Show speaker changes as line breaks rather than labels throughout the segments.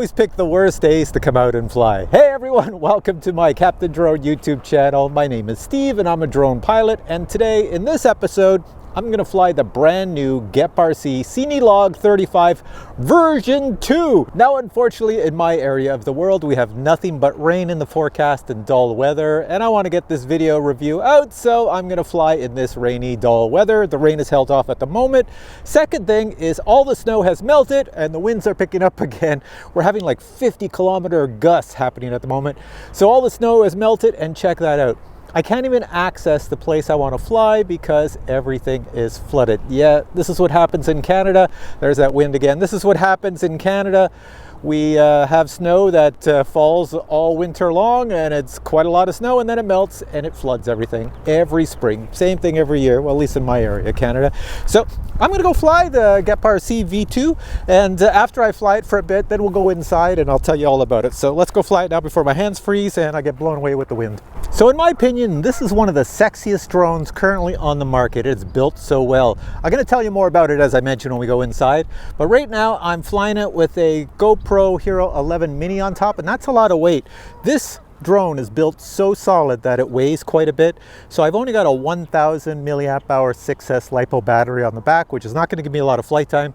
always pick the worst days to come out and fly. Hey everyone, welcome to my Captain Drone YouTube channel. My name is Steve and I'm a drone pilot, and today in this episode I'm going to fly the brand new GEPRC Cinelog 35 version 2. Now unfortunately in my area of the world we have nothing but rain in the forecast and dull weather, and I want to get this video review out, so I'm going to fly in this rainy dull weather. The rain is held off at the moment. Second thing is all the snow has melted and the winds are picking up again. We're having like 50-kilometer gusts happening at the moment. So all the snow has melted, and check that out. I can't even access the place I want to fly because everything is flooded. Yeah, this is what happens in Canada. There's that wind again. This is what happens in Canada. We have snow that falls all winter long, and it's quite a lot of snow, and then it melts and it floods everything every spring. Same thing every year, well, at least in my area, Canada. So I'm gonna go fly the GEPRC V2, and after I fly it for a bit, then we'll go inside and I'll tell you all about it. So let's go fly it now before my hands freeze and I get blown away with the wind. So in my opinion, this is one of the sexiest drones currently on the market. It's built so well. I'm gonna tell you more about it as I mentioned when we go inside, but right now I'm flying it with a GoPro Hero 11 Mini on top, and that's a lot of weight. This drone is built so solid that it weighs quite a bit. So I've only got a 1000 milliamp hour 6S LiPo battery on the back, which is not going to give me a lot of flight time,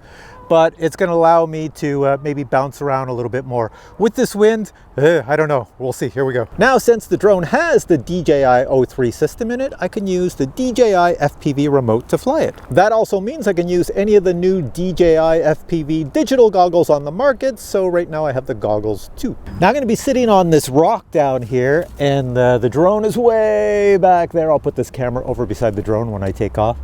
but it's going to allow me to maybe bounce around a little bit more. With this wind, I don't know. We'll see. Here we go. Now, since the drone has the DJI O3 system in it, I can use the DJI FPV remote to fly it. That also means I can use any of the new DJI FPV digital goggles on the market. So right now I have the goggles too. Now I'm going to be sitting on this rock down here, and the drone is way back there. I'll put this camera over beside the drone when I take off.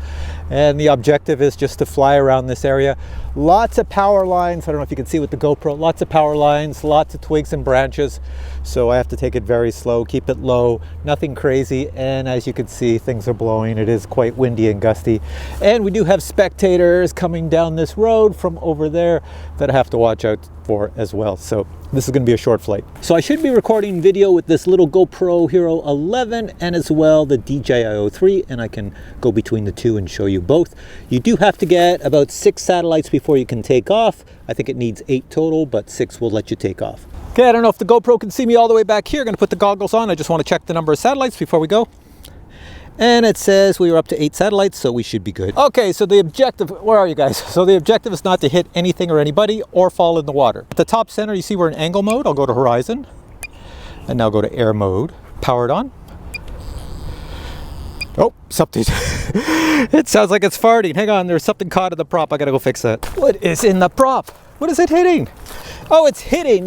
And the objective is just to fly around this area. Lots of power lines. I don't know if you can see with the GoPro, lots of power lines, lots of twigs and branches. So I have to take it very slow, keep it low, nothing crazy. And as you can see, things are blowing. It is quite windy and gusty. And we do have spectators coming down this road from over there that I have to watch out for as well. So this is going to be a short flight. So I should be recording video with this little GoPro Hero 11 and as well the DJI O3, and I can go between the two and show you both. You do have to get about 6 satellites before you can take off. I think it needs 8 total, but 6 will let you take off. Okay, I don't know if the GoPro can see me all the way back here. I'm going to put the goggles on. I just want to check the number of satellites before we go. And it says we are up to 8 satellites, so we should be good. Okay, so the objective, where are you guys? So the objective is not to hit anything or anybody or fall in the water. At the top center, you see we're in angle mode. I'll go to horizon and now go to air mode, powered on. Oh, something. It sounds like it's farting. Hang on, there's something caught in the prop. I gotta go fix that. What is in the prop? What is it hitting? Oh, it's hitting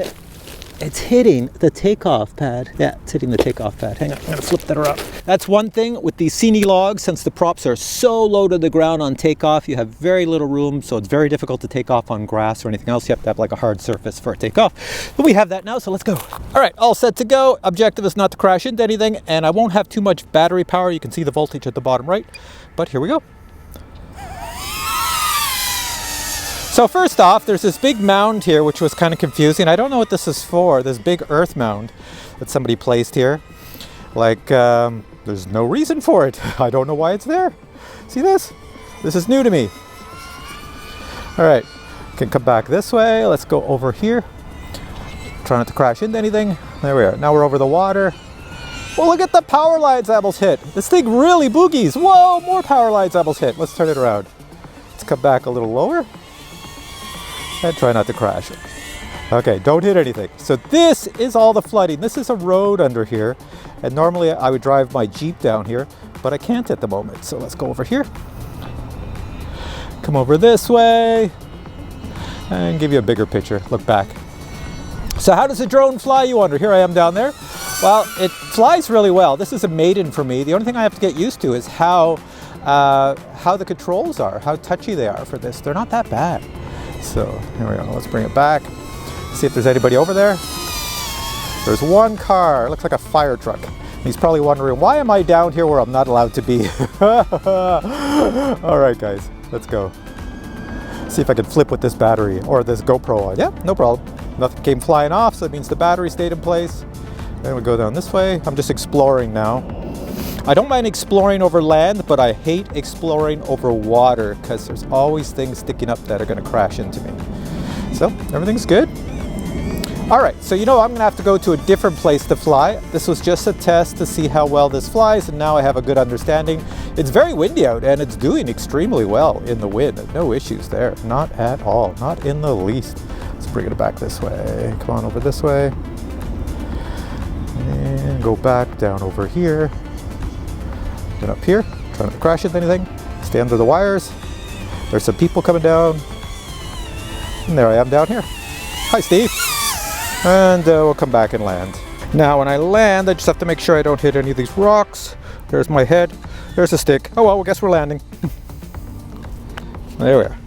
the takeoff pad. Yeah, it's hitting the takeoff pad. Hang on, I'm gonna flip that around. That's one thing with these Cinelogs, since the props are so low to the ground on takeoff, you have very little room, so it's very difficult to take off on grass or anything else. You have to have like a hard surface for a takeoff. But we have that now, so let's go. All right, all set to go. Objective is not to crash into anything, and I won't have too much battery power. You can see the voltage at the bottom right, but here we go. So first off, there's this big mound here, which was kind of confusing. I don't know what this is for, this big earth mound that somebody placed here. Like, there's no reason for it. I don't know why it's there. See this? This is new to me. All right, can come back this way. Let's go over here. Try not to crash into anything. There we are. Now we're over the water. Well, look at the power lines I almost hit. This thing really boogies. Whoa, more power lines I almost hit. Let's turn it around. Let's come back a little lower. And try not to crash it. Okay, don't hit anything. So this is all the flooding. This is a road under here. And normally I would drive my Jeep down here, but I can't at the moment. So let's go over here. Come over this way. And give you a bigger picture. Look back. So how does a drone fly, you wonder? Here I am down there. Well, it flies really well. This is a maiden for me. The only thing I have to get used to is how the controls are, how touchy they are for this. They're not that bad. So here we go, let's bring it back. See if there's anybody over there. There's one car, it looks like a fire truck. He's probably wondering, why am I down here where I'm not allowed to be? All right guys, let's go. See if I can flip with this battery or this GoPro on. Yeah, no problem. Nothing came flying off, so it means the battery stayed in place. Then we go down this way. I'm just exploring now. I don't mind exploring over land, but I hate exploring over water because there's always things sticking up that are going to crash into me. So everything's good. All right, so I'm gonna have to go to a different place to fly. This was just a test to see how well this flies, and now I have a good understanding. It's very windy out, and it's doing extremely well in the wind. No issues there, not at all, not in the least. Let's bring it back this way. Come on over this way. And go back down over here. Get up here, try not to crash into anything. Stay under the wires. There's some people coming down. And there I am down here. Hi, Steve. And we'll come back and land. Now when I land, I just have to make sure I don't hit any of these rocks. There's my head. There's a stick. Oh well, I guess we're landing. There we are.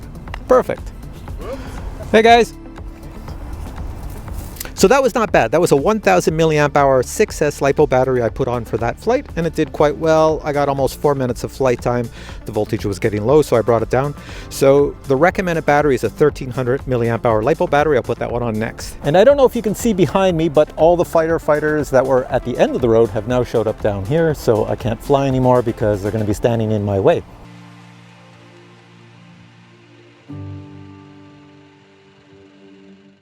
Perfect. Hey guys. So that was not bad. That was a 1000 milliamp hour 6S LiPo battery I put on for that flight, and it did quite well. I got almost 4 minutes of flight time. The voltage was getting low, so I brought it down. So the recommended battery is a 1300 milliamp hour LiPo battery. I'll put that one on next. And I don't know if you can see behind me, but all the fighters that were at the end of the road have now showed up down here, so I can't fly anymore because they're going to be standing in my way.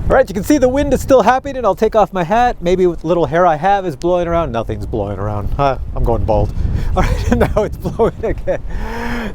All right, you can see the wind is still happening. I'll take off my hat. Maybe what little hair I have is blowing around. Nothing's blowing around. I'm going bald. All right, and now it's blowing again.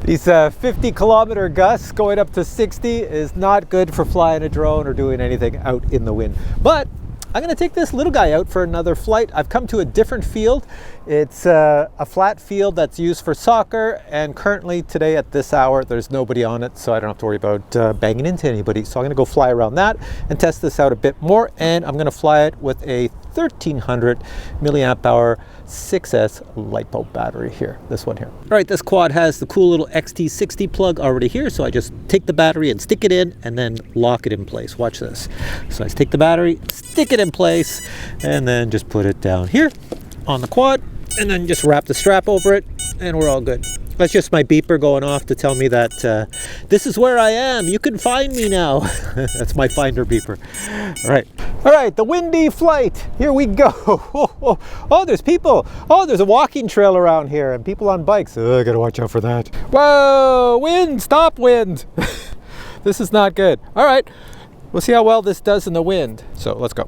These 50-kilometer gusts going up to 60 is not good for flying a drone or doing anything out in the wind. But I'm gonna take this little guy out for another flight. I've come to a different field. It's a flat field that's used for soccer, and currently today at this hour there's nobody on it, so I don't have to worry about banging into anybody. So I'm gonna go fly around that and test this out a bit more, and I'm gonna fly it with a 1300 milliamp hour 6S LiPo battery here, this one here. All right, this quad has the cool little XT60 plug already here, so I just take the battery and stick it in and then lock it in place. Watch this. So I just take the battery, stick it in place, and then just put it down here on the quad, and then just wrap the strap over it, and we're all good. That's just my beeper going off to tell me that this is where I am. You can find me now. That's my finder beeper. All right, the windy flight. Here we go. Oh, there's people. Oh, there's a walking trail around here and people on bikes. Oh, I gotta watch out for that. Whoa, wind, stop wind. This is not good. All right, we'll see how well this does in the wind. So let's go.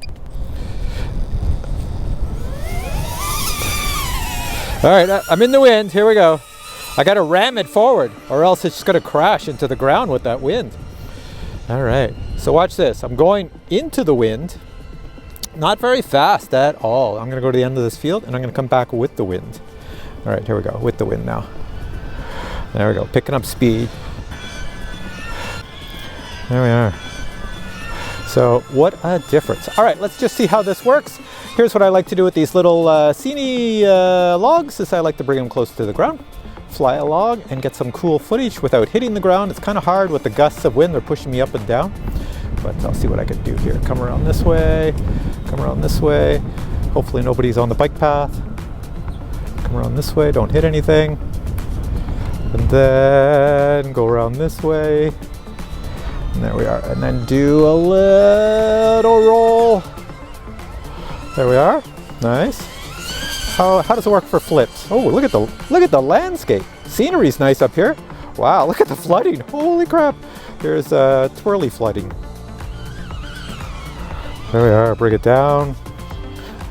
All right, I'm in the wind. Here we go. I gotta ram it forward or else it's just gonna crash into the ground with that wind. All right, so watch this. I'm going into the wind, not very fast at all. I'm gonna go to the end of this field and I'm gonna come back with the wind. All right, here we go, with the wind now. There we go, picking up speed. There we are. So what a difference. All right, let's just see how this works. Here's what I like to do with these little Cinelog is I like to bring them close to the ground, fly along and get some cool footage without hitting the ground. It's kind of hard with the gusts of wind. They're pushing me up and down, but I'll see what I can do here. Come around this way, come around this way. Hopefully nobody's on the bike path. Come around this way, don't hit anything. And then go around this way. And there we are. And then do a little roll. There we are. Nice. How does it work for flips? Oh, look at the landscape. Scenery's nice up here. Wow, look at the flooding. Holy crap. Here's twirly flooding. There we are. Bring it down.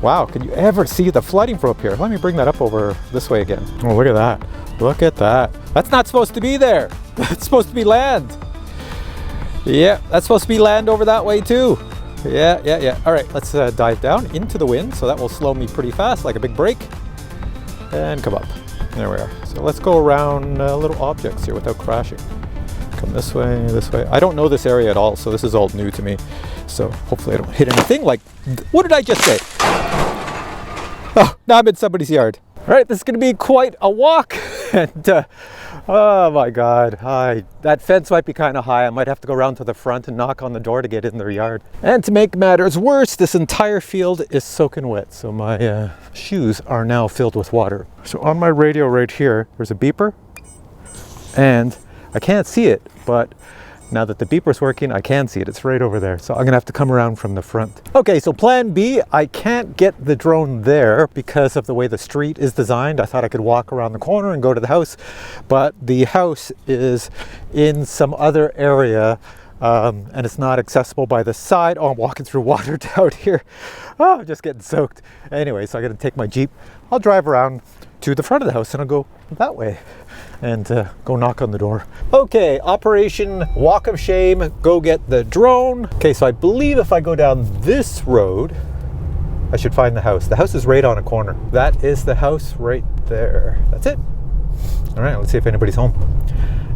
Wow, can you ever see the flooding from up here? Let me bring that up over this way again. Oh, look at that. Look at that. That's not supposed to be there. That's supposed to be land. Yeah, that's supposed to be land over that way too. Yeah. All right, let's dive down into the wind. So that will slow me pretty fast, like a big brake. And come up. There we are. So let's go around little objects here without crashing. Come this way, this way. I don't know this area at all, so this is all new to me. So hopefully I don't hit anything like, what did I just say? Oh, now I'm in somebody's yard. All right, this is gonna be quite a walk. And oh my God, that fence might be kind of high. I might have to go around to the front and knock on the door to get in their yard. And to make matters worse, this entire field is soaking wet. So my shoes are now filled with water. So on my radio right here, there's a beeper and I can't see it, but now that the beeper's working, I can see it. It's right over there. So I'm gonna have to come around from the front. Okay, so plan B, I can't get the drone there because of the way the street is designed. I thought I could walk around the corner and go to the house, but the house is in some other area and it's not accessible by the side. Oh, I'm walking through water down here. Oh, I'm just getting soaked. Anyway, so I got to take my Jeep. I'll drive around to the front of the house and I'll go that way and go knock on the door. Okay, Operation Walk of Shame, go get the drone. Okay, so I believe if I go down this road, I should find the house. The house is right on a corner. That is the house right there. That's it. All right, let's see if anybody's home.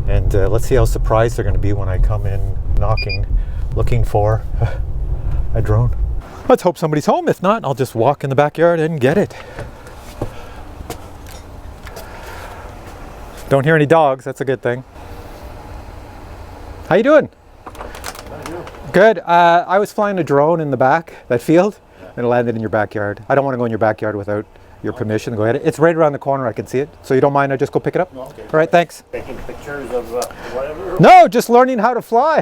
And let's see how surprised they're gonna be when I come in knocking, looking for a drone. Let's hope somebody's home. If not, I'll just walk in the backyard and get it. Don't hear any dogs, that's a good thing. How you doing? Good. I was flying a drone in the back, that field, and it landed in your backyard. I don't want to go in your backyard without your permission to go ahead. It's right around the corner, I can see it. So you don't mind I just go pick it up?
Okay.
All right, thanks.
Taking pictures of whatever?
No, just learning how to fly.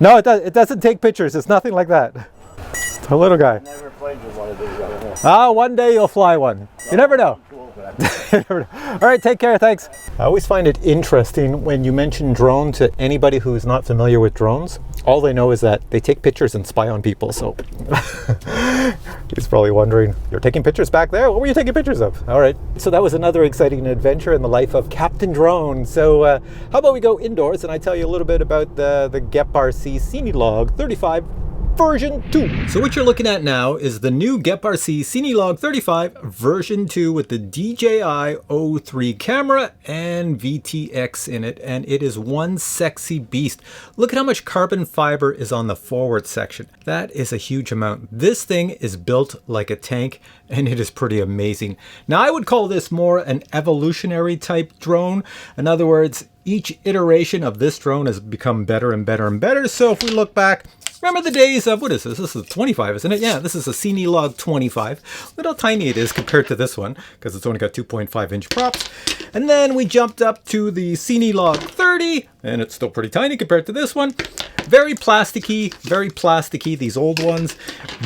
No, it doesn't take pictures. It's nothing like that. It's a little guy.
I never played with one of these. I don't know.
Ah, one day you'll fly one. You never know. All right, take care, thanks. I always find it interesting when you mention drone to anybody who's not familiar with drones. All they know is that they take pictures and spy on people, so he's probably wondering, you're taking pictures back there? What were you taking pictures of? All right, so that was another exciting adventure in the life of Captain Drone. So how about we go indoors and I tell you a little bit about the GEPRC Cinelog 35 version 2. So what you're looking at now is the new GEPRC Cinelog 35 version 2 with the DJI O3 camera and VTX in it, and it is one sexy beast. Look at how much carbon fiber is on the forward section. That is a huge amount. This thing is built like a tank and it is pretty amazing. Now I would call this more an evolutionary type drone. In other words, each iteration of this drone has become better and better and better. So if we look back, remember the days of, what is this? This is 25, isn't it? Yeah, this is a Cinelog 25. Look how tiny it is compared to this one, because it's only got 2.5-inch props. And then we jumped up to the Cinelog 30, and it's still pretty tiny compared to this one. Very plasticky, these old ones.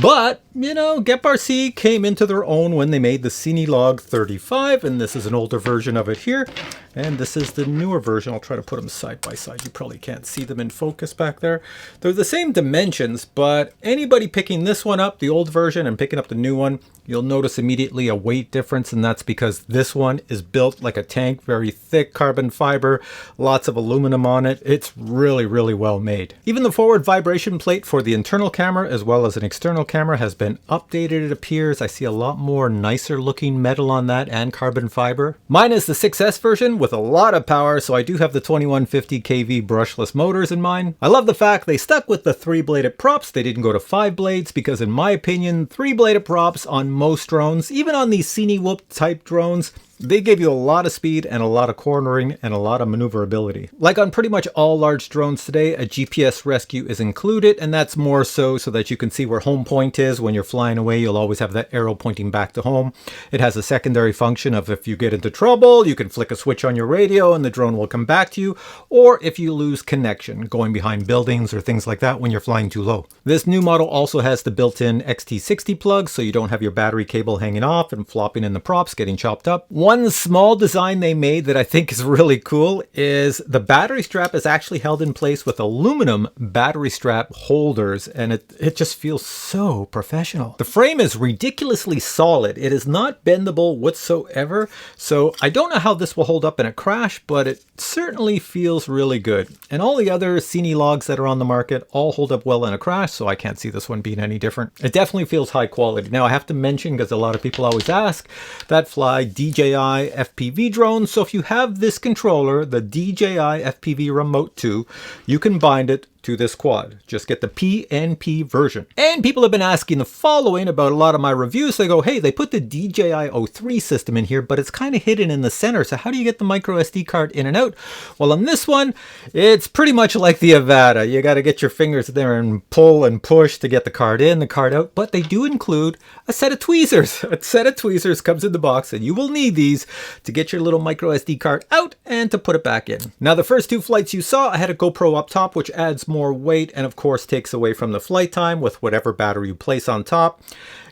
But, you know, GEPRC came into their own when they made the Cinelog 35, and this is an older version of it here. And this is the newer version. I'll try to put them side by side. You probably can't see them in focus back there. They're the same dimensions, but anybody picking this one up, the old version, and picking up the new one, you'll notice immediately a weight difference, and that's because this one is built like a tank, very thick carbon fiber, lots of aluminum on it. It's really, really well made. Even the forward vibration plate for the internal camera as well as an external camera has been updated, it appears. I see a lot more nicer looking metal on that and carbon fiber. Mine is the 6S version with a lot of power, so I do have the 2150 kV brushless motors in mine. I love the fact they stuck with the 3-bladed props. They didn't go to 5 blades because in my opinion, 3-bladed props on most drones, even on these Cinewhoop type drones, they give you a lot of speed and a lot of cornering and a lot of maneuverability. Like on pretty much all large drones today, a GPS rescue is included, and that's more so that you can see where home point is. When you're flying away, you'll always have that arrow pointing back to home. It has a secondary function of if you get into trouble, you can flick a switch on your radio and the drone will come back to you, or if you lose connection, going behind buildings or things like that when you're flying too low. This new model also has the built-in XT60 plug, so you don't have your battery cable hanging off and flopping in the props, getting chopped up. One small design they made that I think is really cool is the battery strap is actually held in place with aluminum battery strap holders, and it just feels so professional. The frame is ridiculously solid. It is not bendable whatsoever, so I don't know how this will hold up in a crash, but it certainly feels really good. And all the other Cinelogs that are on the market all hold up well in a crash, so I can't see this one being any different. It definitely feels high quality. Now I have to mention, because a lot of people always ask, that fly DJI FPV drones. So if you have this controller, the DJI FPV Remote 2, you can bind it to this quad. Just get the PNP version. And people have been asking the following about a lot of my reviews. They go, hey, they put the DJI O3 system in here, but it's kind of hidden in the center. So how do you get the micro SD card in and out? Well, on this one, it's pretty much like the Avata. You got to get your fingers there and pull and push to get the card in, the card out. But they do include a set of tweezers. A set of tweezers comes in the box, and you will need these to get your little micro SD card out and to put it back in. Now, the first two flights you saw, I had a GoPro up top, which adds more weight and of course takes away from the flight time with whatever battery you place on top.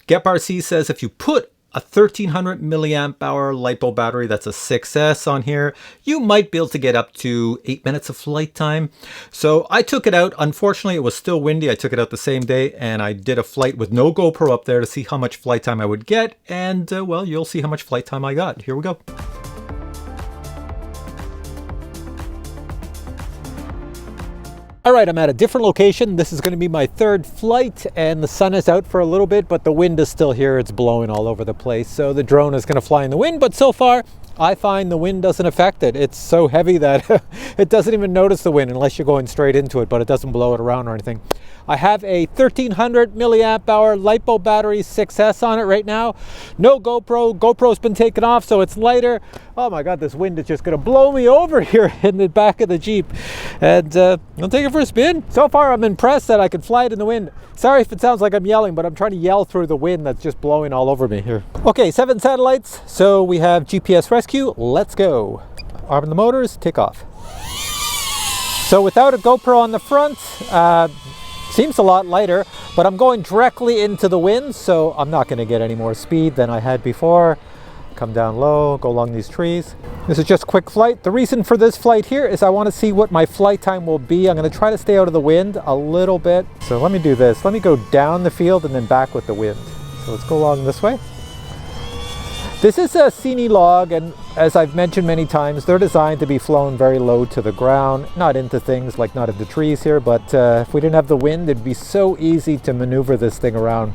GEPRC says if you put a 1300 milliamp hour LiPo battery. That's a 6S on here. You might be able to get up to 8 minutes of flight time. So I took it out. Unfortunately, it was still windy. I took it out the same day and I did a flight with no GoPro up there to see how much flight time I would get. And well, you'll see how much flight time I got. Here we go. All right, I'm at a different location. This is going to be my third flight and the sun is out for a little bit, but the wind is still here. It's blowing all over the place. So the drone is going to fly in the wind, but so far I find the wind doesn't affect it. It's so heavy that it doesn't even notice the wind unless you're going straight into it, but it doesn't blow it around or anything. I have a 1300 milliamp hour LiPo battery 6S on it right now. No GoPro. GoPro's been taken off, so it's lighter. Oh my God, this wind is just gonna blow me over here in the back of the Jeep. And I'll take it for a spin. So far, I'm impressed that I can fly it in the wind. Sorry if it sounds like I'm yelling, but I'm trying to yell through the wind that's just blowing all over me here. Okay, 7 satellites. So we have GPS rescue. Let's go. Arm the motors, take off. So without a GoPro on the front, seems a lot lighter, but I'm going directly into the wind, so I'm not going to get any more speed than I had before. Come down low, go along these trees. This is just a quick flight. The reason for this flight here is I want to see what my flight time will be. I'm going to try to stay out of the wind a little bit. So let me do this. Let me go down the field and then back with the wind. So let's go along this way. This is a Cinelog, and as I've mentioned many times, they're designed to be flown very low to the ground, not into things like not into trees here, but if we didn't have the wind, it'd be so easy to maneuver this thing around.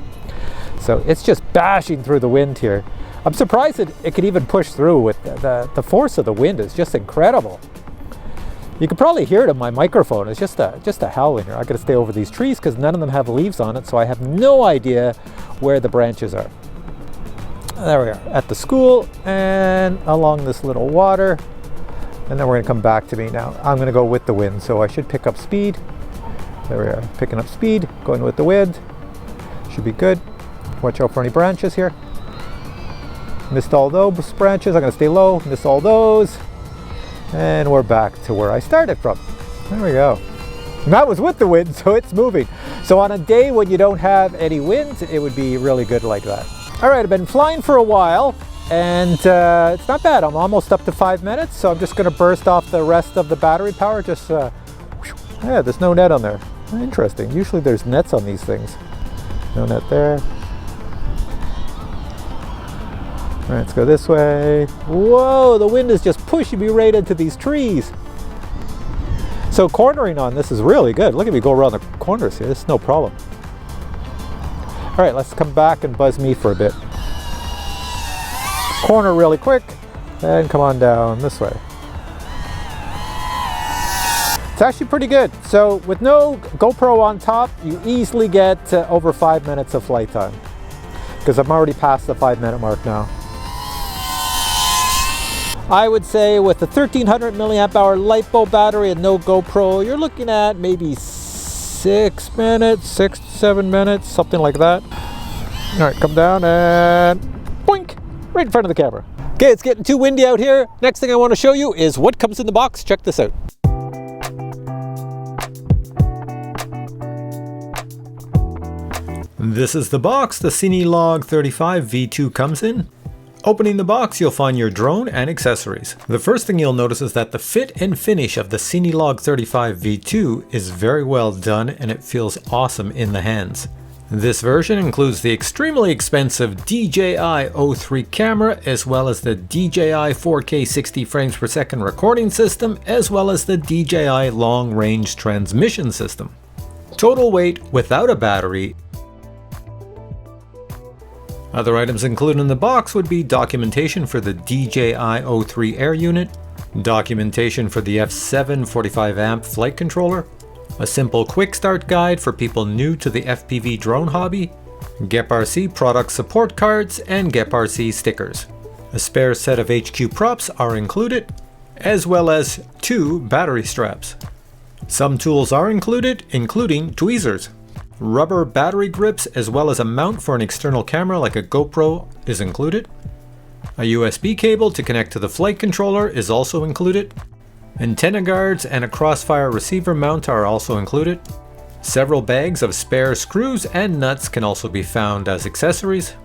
So it's just bashing through the wind here. I'm surprised it could even push through with the force of the wind is just incredible. You can probably hear it in my microphone. It's just a howling here. I gotta stay over these trees because none of them have leaves on it, so I have no idea where the branches are. There we are, at the school and along this little water. And then we're gonna come back to me now. I'm gonna go with the wind, so I should pick up speed. There we are, picking up speed, going with the wind. Should be good. Watch out for any branches here. Missed all those branches, I'm gonna stay low, miss all those. And we're back to where I started from. There we go. And that was with the wind, so it's moving. So on a day when you don't have any wind, it would be really good like that. All right, I've been flying for a while and it's not bad. I'm almost up to 5 minutes, so I'm just gonna burst off the rest of the battery power. Just, yeah, there's no net on there. Interesting, usually there's nets on these things. No net there. All right, let's go this way. Whoa, the wind is just pushing me right into these trees. So cornering on this is really good. Look at me go around the corners here, this is no problem. All right, let's come back and buzz me for a bit. Corner really quick and come on down this way. It's actually pretty good. So with no GoPro on top, you easily get over 5 minutes of flight time because I'm already past the 5 minute mark now. I would say with the 1300 milliamp hour LiPo battery and no GoPro, you're looking at maybe 6 minutes, 6 to 7 minutes, something like that. All right, come down and boink, right in front of the camera. Okay, it's getting too windy out here. Next thing I want to show you is what comes in the box. Check this out. This is the box the Cinelog 35 V2 comes in. Opening the box, you'll find your drone and accessories. The first thing you'll notice is that the fit and finish of the Cinelog 35 V2 is very well done and it feels awesome in the hands. This version includes the extremely expensive DJI O3 camera, as well as the DJI 4K 60 frames per second recording system, as well as the DJI long range transmission system. Total weight without a battery. Other items included in the box would be documentation for the DJI O3 Air unit, documentation for the F7 45 amp flight controller, a simple quick start guide for people new to the FPV drone hobby, GEPRC product support cards, and GEPRC stickers. A spare set of HQ props are included, as well as 2 battery straps. Some tools are included, including tweezers. Rubber battery grips, as well as a mount for an external camera like a GoPro is included. A USB cable to connect to the flight controller is also included. Antenna guards and a crossfire receiver mount are also included. Several bags of spare screws and nuts can also be found as accessories.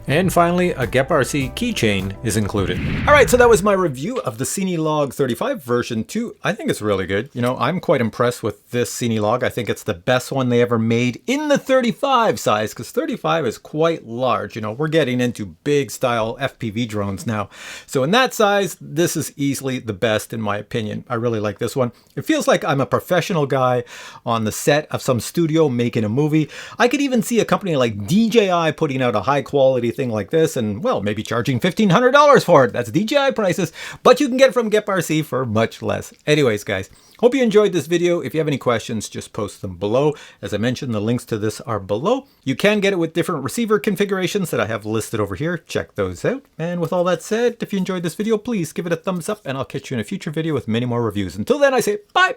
And finally, a GEPRC keychain is included. All right, so that was my review of the Cinelog 35 version 2. I think it's really good. You know, I'm quite impressed with this Cinelog. I think it's the best one they ever made in the 35 size, because 35 is quite large. You know, we're getting into big style FPV drones now. So in that size, this is easily the best in my opinion. I really like this one. It feels like I'm a professional guy on the set of some studio making a movie. I could even see a company like DJI putting out a high quality thing like this and, well, maybe charging $1,500 for it. That's DJI prices, but you can get it from GEPRC for much less. Anyways, guys, hope you enjoyed this video. If you have any questions, just post them below. As I mentioned, the links to this are below. You can get it with different receiver configurations that I have listed over here. Check those out. And with all that said, if you enjoyed this video, please give it a thumbs up and I'll catch you in a future video with many more reviews. Until then, I say bye.